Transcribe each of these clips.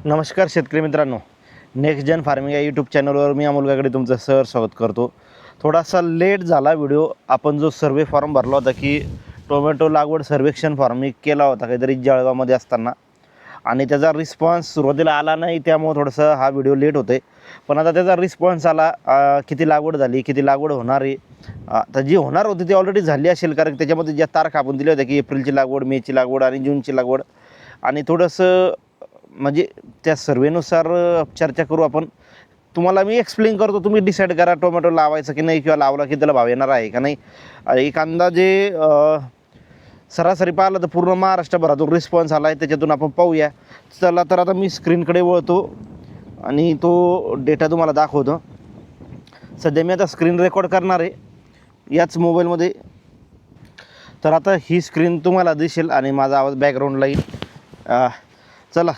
नमस्कार शेतकरी मित्रांनो, नेक्स्ट जन फार्मिंग या यूट्यूब चॅनलवर मी अमोल गागडे तुमचं स्वागत करतो. थोडासा लेट झाला व्हिडिओ. आपण जो सर्वे फॉर्म भरला होता की टोमॅटो लागवड सर्वेक्षण फॉर्म मी केला होता काहीतरी जळगावमध्ये असताना, आणि त्याचा रिस्पॉन्स सुरुवातीला आला नाही, त्यामुळे थोडंसं हा व्हिडिओ लेट होते. पण आता त्याचा रिस्पॉन्स आला. किती लागवड झाली, किती लागवड होणार आहे. तर जी होणार होती ती ऑलरेडी झाली असेल, कारण त्याच्यामध्ये ज्या तारखा आपण दिल्या होत्या की एप्रिलची लागवड, मेची लागवड आणि जूनची लागवड. आणि थोडंसं म्हणजे त्या सर्वेनुसार चर्चा करू आपण. तुम्हाला मी एक्सप्लेन करतो, तुम्ही डिसाईड करा टोमॅटो लावायचं की नाही, किंवा लावला की त्याला भाव येणार आहे का नाही. एक अंदाजे सरासरी पाहिलं तर पूर्ण महाराष्ट्रभरातून रिस्पॉन्स आला आहे, त्याच्यातून आपण पाहूया. चला तर आता मी स्क्रीनकडे वळतो आणि तो डेटा तुम्हाला दाखवतो. सध्या मी आता स्क्रीन रेकॉर्ड करणार आहे याच मोबाईलमध्ये. तर आता ही स्क्रीन तुम्हाला दिसेल आणि माझा आवाज बॅकग्राऊंडला येईल. चला,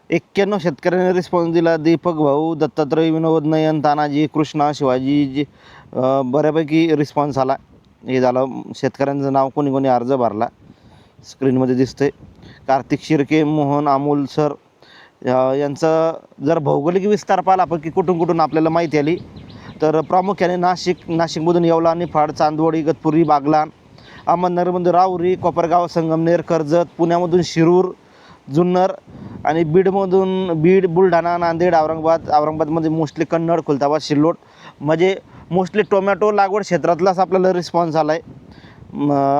91 शेतकऱ्यांनी रिस्पॉन्स दिला. दीपक भाऊ, दत्तात्रय, विनोद, नयन, तानाजी, कृष्णा, शिवाजी जी बऱ्यापैकी रिस्पॉन्स आला. हे झालं शेतकऱ्यांचं नाव, कोणी कोणी अर्ज भरला स्क्रीनमध्ये दिसतंय. कार्तिक शिर्के, मोहन, अमोल सर यांचं जर भौगोलिक विस्तार पाहिला आपण की कुठून कुठून आपल्याला माहिती आली, तर प्रामुख्याने नाशिकमधून येवला, निफाड, चांदवड, इगतपुरी, बागलाण, अहमदनगरमध्ये राहुरी, कोपरगाव, संगमनेर, कर्जत, पुण्यामधून शिरूर, जुन्नर, आणि बीड, बुलढाणा, नांदेड, औरंगाबादमध्ये मोस्टली कन्नड, खुलताबाद, सिल्लोड, म्हणजे मोस्टली टोमॅटो लागवड क्षेत्रातलाच आपल्याला रिस्पॉन्स आला आहे.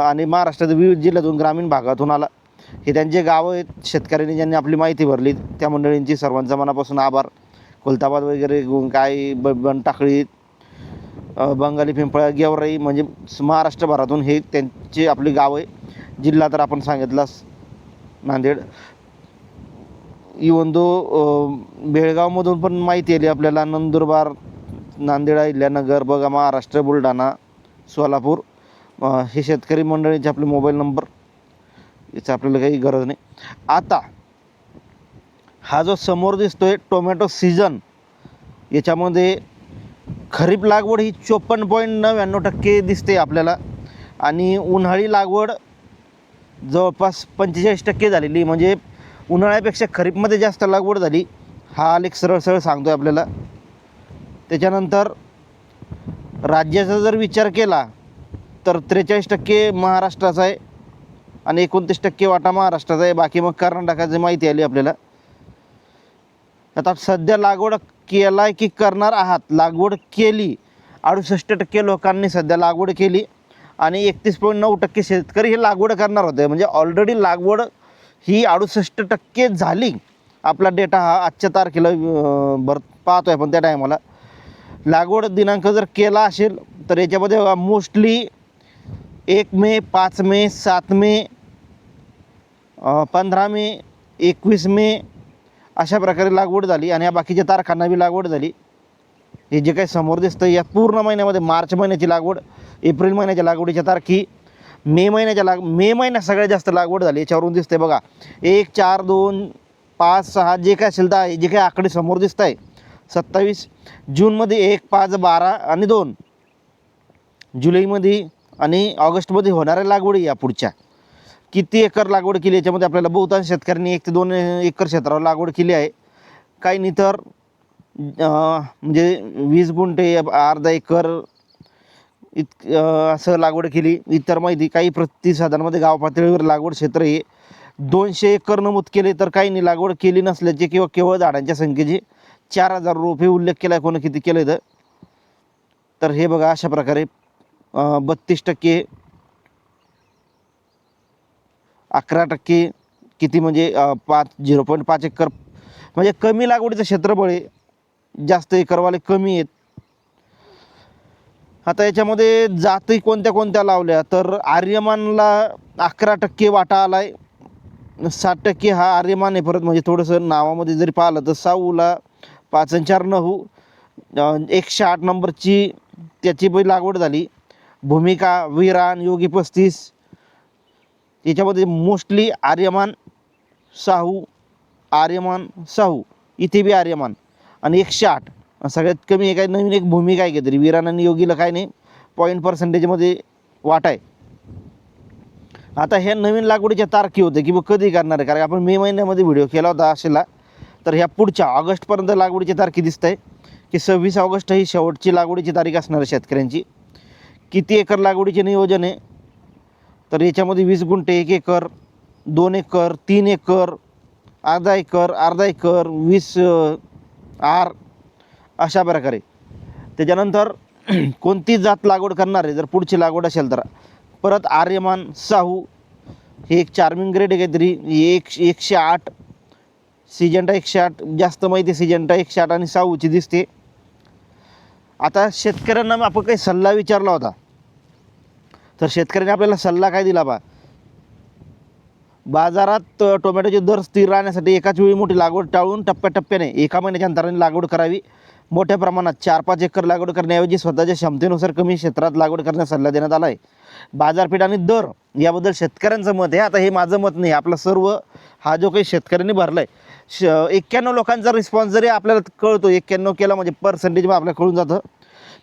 आणि महाराष्ट्रातील विविध जिल्ह्यातून, ग्रामीण भागातून आला. हे त्यांचे गावं आहेत. शेतकऱ्यांनी ज्यांनी आपली माहिती भरली त्या मंडळींची सर्वांचा मनापासून आभार. खुलताबाद वगैरे, काय बनटाकळी, बंगाली, पिंपळा, गेवराई, म्हणजे महाराष्ट्रभरातून हे त्यांची आपली गावं आहे. जिल्हा तर आपण सांगितलाच नांदेड. इवन बेळगावमधून पण माहिती आली आपल्याला, नंदुरबार, नांदेड, अहिल्यानगर, बघा महाराष्ट्र, बुलढाणा, सोलापूर. हे शेतकरी मंडळींचे आपले मोबाईल नंबर, याचं आपल्याला काही गरज नाही. आता हा जो समोर दिसतोय टोमॅटो सीझन, याच्यामध्ये खरीप लागवड ही 54.99% दिसते आपल्याला, आणि उन्हाळी लागवड जवळपास 45% झालेली, म्हणजे उन्हाळ्यापेक्षा खरीपमध्ये जास्त लागवड झाली. हा आलेख सरळ सांगतो आहे आपल्याला. त्याच्यानंतर राज्याचा जर विचार केला तर 43% महाराष्ट्राचा आहे आणि 29% वाटा महाराष्ट्राचा आहे. बाकी मग कर्नाटकाची माहिती आली आपल्याला. आता सध्या लागवड केला की करणार आहात, लागवड केली 68% लोकांनी सध्या लागवड केली, आणि 31.9% शेतकरी हे लागवड करणार होते. म्हणजे ऑलरेडी लागवड ही 68% झाली. आपला डेटा हा आजच्या तारखेला पाहतो आहे, पण त्या टायमाला लागवड दिनांक जर केला असेल तर याच्यामध्ये मोस्टली 1 मे, 5 मे, 7 मे, 15 मे, 21 मे अशा प्रकारे लागवड झाली. आणि या बाकीच्या तारखांना बी लागवड झाली. हे जे काही समोर दिसतं या पूर्ण महिन्यामध्ये मार्च महिन्याची लागवड, एप्रिल महिन्याच्या लागवडीच्या तारखी, मे महिन्यात सगळ्यात जास्त लागवड झाली. याच्यावरून दिसते बघा, 1, 4, 2, 5, 6 जे काय असेल तर जे काही आकडे समोर दिसत आहे. 27 जूनमध्ये 1, 5, 12 आणि 2 जुलैमध्ये, आणि ऑगस्टमध्ये होणाऱ्या लागवडी या पुढच्या. किती एकर लागवड केली याच्यामध्ये आपल्याला बहुतांश शेतकऱ्यांनी 1 ते 2 एकर क्षेत्रावर लागवड केली आहे. काही नाही तर म्हणजे 20 गुंठे, अर्धा एकर असं लागवड केली. इतर माहिती काही प्रतिसादांमध्ये गाव पातळीवर लागवड क्षेत्र हे 200 एकर नमूद केले, तर काही नाही लागवड केली नसल्याचे किंवा केवळ झाडांच्या संख्येचे 4000 रोपे उल्लेख केला आहे. कोणी किती केलं तर हे बघा अशा प्रकारे 32%, 11% किती, म्हणजे 0.5 एकर, म्हणजे कमी लागवडीचं क्षेत्रफळ आहे. जास्त एकरवाले कमी आहेत. आता याच्यामध्ये जाती कोणत्या कोणत्या लावल्या तर आर्यमानला 11% वाटा आला आहे. 60% हा आर्यमान आहे. परत म्हणजे थोडंसं नावामध्ये जरी पाहिलं तर साऊला 5 आणि 4 नहू, 108 नंबरची त्याची पण लागवड झाली. भूमिका, विरान, योगी 35, याच्यामध्ये मोस्टली आर्यमान, साहू, इथे बी आर्यमान, आणि 108 सगळ्यात कमी आहे. काय नवीन एक भूमिका आहे काहीतरी, विरान आणि योगीला काय नाही, %मध्ये वाटा आहे. आता ह्या नवीन लागवडीच्या तारखी होते की कधी करणार आहे, कारण आपण मे महिन्यामध्ये व्हिडिओ केला होता असेला तर ह्या पुढच्या ऑगस्टपर्यंत लागवडीची तारखी दिसत आहे की 26 ऑगस्ट ही शेवटची लागवडीची तारीख असणार आहे शेतकऱ्यांची. किती एकर लागवडीचे नियोजन आहे, तर याच्यामध्ये 20 गुंठे, 1 एकर, 2 एकर, 3 एकर, अर्धा एकर, अर्धा एकर, 20 आर, अशा प्रकारे. त्याच्यानंतर कोणती जात लागवड करणार आहे जर पुढची लागवड असेल तर परत आर्यमान, साहू, हे एक चार्मिंग ग्रेड आहे काहीतरी, 108, सिजंटा 108, जास्त माहिती सिजंटा 108 आणि साहूची दिसते. आता शेतकऱ्यांना आपण काही सल्ला विचारला होता, तर शेतकऱ्यांनी आपल्याला सल्ला काय दिला बाजारात टोमॅटोचे दर स्थिर राहण्यासाठी एकाच वेळी मोठी लागवड टाळून टप्प्याटप्प्याने 1 महिन्याच्या अंतराने लागवड करावी. मोठ्या प्रमाणात 4-5 एकर लागवड करण्याऐवजी स्वतःच्या क्षमतेनुसार कमी क्षेत्रात लागवड करण्यास सल्ला देण्यात आला आहे. बाजारपेठ आणि दर याबद्दल शेतकऱ्यांचं मत आहे. आता हे माझं मत नाही, आपला सर्व हा जो काही शेतकऱ्यांनी भरला आहे 91 लोकांचा रिस्पॉन्स जरी आपल्याला कळतो, 91 केला म्हणजे पर्सेंटेजमध्ये आपल्याला कळून जातं.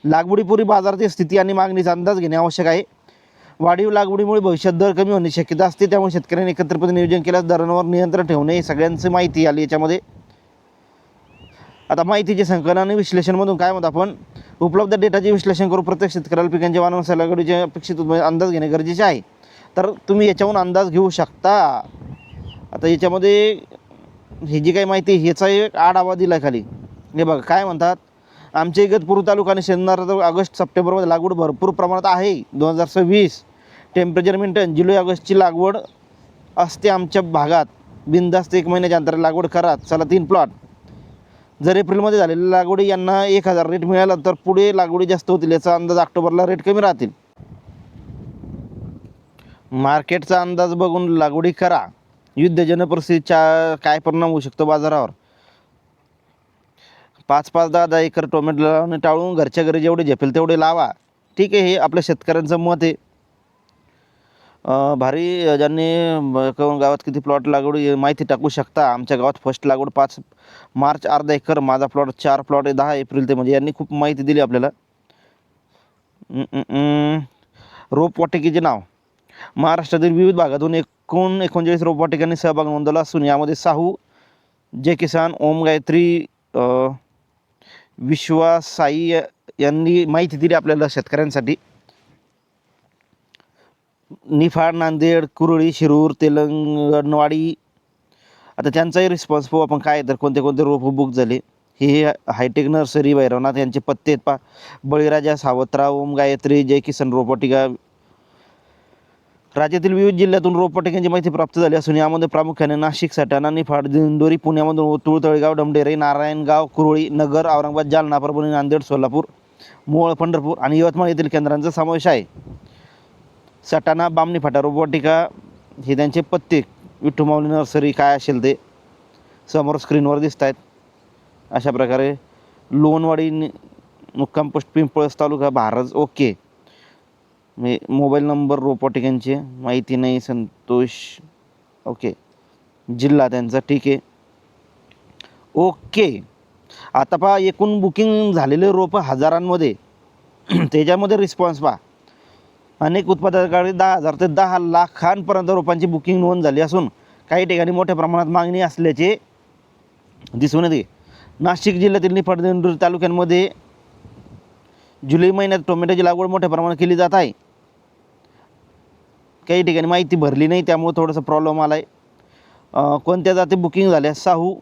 लागवडीपूर्वी बाजारातील स्थिती आणि मागणीचा अंदाज घेणे आवश्यक आहे. वाढीव लागवडीमुळे भविष्यात दर कमी होण्याची शक्यता असते, त्यामुळे शेतकऱ्यांनी एकत्रितपणे नियोजन केल्यास दरांवर नियंत्रण ठेवणे हे सगळ्यांची माहिती आली याच्यामध्ये. आता माहितीचे संकलन आणि विश्लेषणमधून काय म्हणतो आपण, उपलब्ध डेटाचे विश्लेषण करून प्रत्येक शेतकऱ्याला पिकांच्या वाढीनुसार लागवडीचे अपेक्षित अंदाज घेणे गरजेचे आहे. तर तुम्ही याच्याहून अंदाज घेऊ शकता. आता याच्यामध्ये ही जी काही माहिती ह्याचा एक आढावा दिला खाली. हे बघा काय म्हणतात, आमच्या इगतपुरी तालुका आणि शेंदार ऑगस्ट-सप्टेंबरमध्ये लागवड भरपूर प्रमाणात आहे. 2026 टेम्परेचर मेंटेन जुलै ऑगस्टची लागवड असते आमच्या भागात. बिनधास्त 1 महिन्याच्या अंतराने लागवड करा. चला 3 प्लॉट. जर एप्रिलमध्ये झालेल्या लागवडी यांना 1000 रेट मिळाला तर पुढे लागवडी जास्त होतील, याचा अंदाज ऑक्टोबरला रेट कमी राहतील. मार्केटचा अंदाज बघून लागवडी करा. युद्धजन्य परिस्थितीचा काय परिणाम होऊ शकतो बाजारावर. 5-5, 10-10 एकर टोमॅटो लावणे टाळून घरच्या घरी जेवढे झेपेल तेवढे लावा. ठीक आहे, हे आपल्या शेतकऱ्यांचं मत आहे. भारी ज्यांनी गावात किती प्लॉट लागवड माहिती टाकू शकता. आमच्या गावात फर्स्ट लागवड 5 मार्च अर्धा एकर, माझा प्लॉट 4 प्लॉट आहे 10 एप्रिल ते, म्हणजे यांनी खूप माहिती दिली आपल्याला. रोपवाटिकेचे नाव, महाराष्ट्रातील विविध भागातून एकूण 39 रोपवाटिकांनी सहभाग नोंदवला असून यामध्ये साहू, जय किसान, ओम गायत्री, विश्वासाई यांनी माहिती दिली आपल्याला शेतकऱ्यांसाठी. निफाड, नांदेड, कुरळी, शिरूर, तेलंगणवाडी. आता त्यांचाही रिस्पॉन्स पाहू आपण काय, तर कोणते कोणते रोप बुक झाले. हे हायटेक नर्सरी भैरवनाथ यांचे पत्ते आहेत पा. बळीराजा, सावत्रा, ओम गायत्री, जय किसान रोपवाटिका. राज्यातील विविध जिल्ह्यातून रोपवाटिकांची माहिती प्राप्त झाली असून यामध्ये प्रामुख्याने नाशिक, सटाणा, निफाड, दिंडोरी, पुण्यामधून ओतूळ, तळेगाव, डमडेरे, नारायणगाव, कुरळी, नगर, औरंगाबाद, जालना, परभणी, नांदेड, सोलापूर, मोहोळ, पंढरपूर आणि यवतमाळ येथील केंद्रांचा समावेश आहे. सटाणा, बामणी फाटा रोपवाटिका हे त्यांचे पत्ते. विठ्ठू माऊली नर्सरी काय असेल ते समोर स्क्रीनवर दिसत आहेत. अशा प्रकारे लोणवाडी, मुक्काम पोस्ट, पिंपळस तालुका, भारज. ओके, मी मोबाईल नंबर रोपवाटिकांची माहिती नाही, संतोष. ओके, जिल्हा त्यांचा. ठीक आहे, ओके. आता पहा, एकूण बुकिंग झालेले रोपं हजारांमध्ये, त्याच्यामध्ये रिस्पॉन्स पहा. अनेक उत्पादकांकडे 10,000 ते 10 लाखांपर्यंत रोपांची बुकिंग नोंद झाली असून काही ठिकाणी मोठ्या प्रमाणात मागणी असल्याचे दिसून येते. नाशिक जिल्ह्यातील निफाड, दिंडोरी तालुक्यांमध्ये जुलै महिन्यात टोमॅटोची लागवड मोठ्या प्रमाणात केली जात आहे. काही ठिकाणी माहिती भरली नाही, त्यामुळे थोडासा प्रॉब्लेम आला आहे. कोणत्या जाती बुकिंग झाल्या, साहू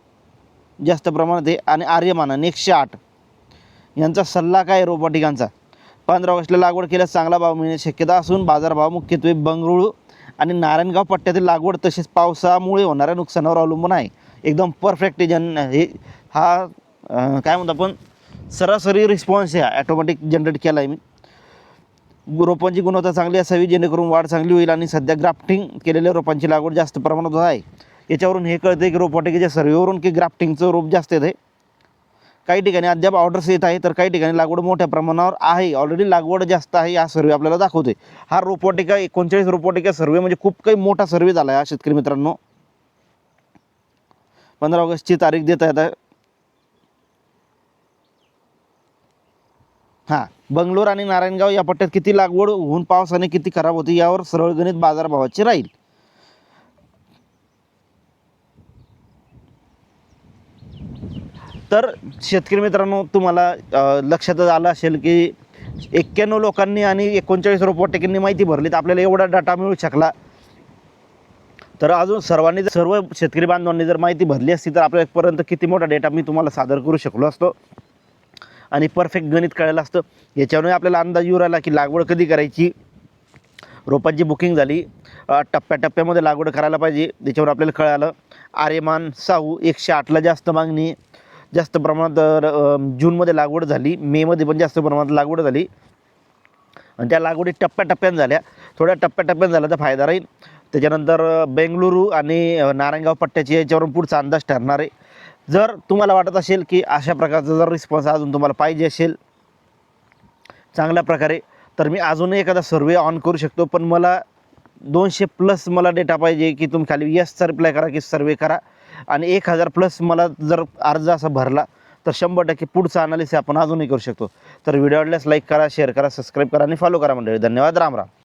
जास्त प्रमाणात आहे आणि आर्यमान 108. यांचा सल्ला काय रोपवाटिकांचा, 15 ऑगस्टला लागवड केल्यास चांगला भाव मिळण्याची शक्यता असून बाजारभाव मुख्यत्वे बंगळुरू आणि नारायणगाव पट्ट्यातील लागवड तसेच पावसामुळे होणाऱ्या नुकसानावर अवलंबून आहे. एकदम परफेक्ट हे हा काय म्हणतो आपण सरासरी रिस्पॉन्स आहे, ॲटोमॅटिक जनरेट केला आहे मी. रोपांची गुणवत्ता चांगली असावी जेणेकरून वाढ चांगली होईल आणि सध्या ग्राफ्टिंग केलेल्या रोपांची लागवड जास्त प्रमाणात होत आहे. याच्यावरून हे कळते की रोपवाटिकेच्या सर्वेवरून की ग्राफ्टिंगचं रोप जास्त येत आहे. काही ठिकाणी अद्याप ऑर्डर्स येत आहे तर काही ठिकाणी लागवड मोठ्या प्रमाणावर आहे. ऑलरेडी लागवड जास्त आहे हा सर्वे आपल्याला दाखवते. हा रोपवाटिका 39 रोपवाटिका सर्वे म्हणजे खूप काही मोठा सर्वे झाला आहे हा शेतकरी मित्रांनो. 15 ऑगस्टची तारीख देत आहे आता. हां, बंगलोर आणि नारायणगाव या पट्ट्यात किती लागवड होऊन पावसाने किती खराब होती यावर सरळ गणित बाजारभावाचे राहील. तर शेतकरी मित्रांनो, तुम्हाला लक्षातच आलं असेल की 91 लोकांनी आणि 39 रोपवाटिकांनी माहिती भरली, तर आपल्याला एवढा डाटा मिळू शकला. तर अजून सर्व शेतकरी बांधवांनी जर माहिती भरली असती तर आपल्यापर्यंत किती मोठा डेटा मी तुम्हाला सादर करू शकलो असतो आणि परफेक्ट गणित कळलं असतं. याच्यावरून आपल्याला अंदाज येऊ राहिला की लागवड कधी करायची, रोपांची बुकिंग झाली, टप्प्याटप्प्यामध्ये लागवड करायला पाहिजे. त्याच्यावर आपल्याला कळालं आर्यमान साऊ 108ला जास्त मागणी, जास्त प्रमाणात जूनमध्ये लागवड झाली, मेमध्ये पण जास्त प्रमाणात लागवड झाली आणि त्या लागवडी टप्प्याटप्प्यानं झाल्या. थोड्या टप्प्याटप्प्यानं झाल्या तर फायदा राहील. त्याच्यानंतर बेंगलुरू आणि नारायणगाव पट्ट्याची याच्यावरून पुढचा अंदाज ठरणार आहे. जर तुम्हाला वाटत असेल की अशा प्रकारचा जर रिस्पॉन्स अजून तुम्हाला पाहिजे असेल चांगल्या प्रकारे, तर मी अजूनही एखादा सर्वे ऑन करू शकतो. पण मला 200+ मला डेटा पाहिजे की तुम्ही खाली येसचा रिप्लाय करा की सर्वे करा, आणि 1000+ मला जर अर्ज असा भरला तर 100% पुढचा अनालिसिस आपण अजूनही करू शकतो. तर व्हिडिओ आवडल्यास लाईक करा, शेअर करा, सबस्क्राईब करा आणि फॉलो करा मंडळी. धन्यवाद. राम राम.